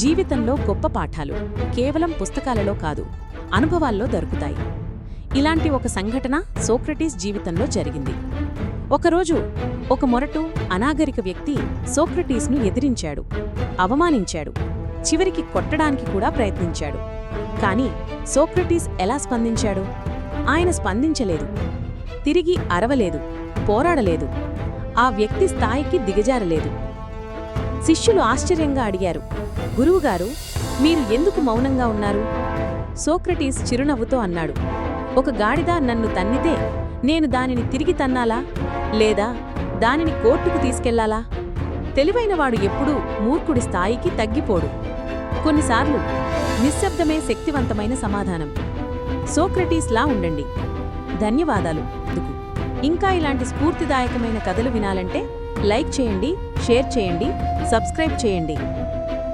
జీవితంలో గొప్ప పాఠాలు కేవలం పుస్తకాలలో కాదు, అనుభవాల్లో దొరుకుతాయి. ఇలాంటి ఒక సంఘటన సోక్రటీస్ జీవితంలో జరిగింది. ఒకరోజు ఒక మొరటు, అనాగరిక వ్యక్తి సోక్రటీస్ను ఎదిరించాడు, అవమానించాడు, చివరికి కొట్టడానికి కూడా ప్రయత్నించాడు. కాని సోక్రటీస్ ఎలా స్పందించాడు? ఆయన స్పందించలేదు, తిరిగి అరవలేదు, పోరాడలేదు, ఆ వ్యక్తి స్థాయికి దిగజారలేదు. శిష్యులు ఆశ్చర్యంగా అడిగారు, గురువుగారు, మీరు ఎందుకు మౌనంగా ఉన్నారు? సోక్రటీస్ చిరునవ్వుతో అన్నాడు, ఒక గాడిద నన్ను తన్నితే నేను దానిని తిరిగి తన్నాలా, లేదా దానిని కోర్టుకు తీసుకెళ్లాలా? తెలివైనవాడు ఎప్పుడూ మూర్ఖుడి స్థాయికి తగ్గిపోడు. కొన్నిసార్లు నిశ్శబ్దమే శక్తివంతమైన సమాధానం. సోక్రటీస్లా ఉండండి. ధన్యవాదాలు. ఇంకా ఇలాంటి స్ఫూర్తిదాయకమైన కథలు వినాలంటే లైక్ చేయండి, షేర్ చేయండి, సబ్స్క్రైబ్ చేయండి.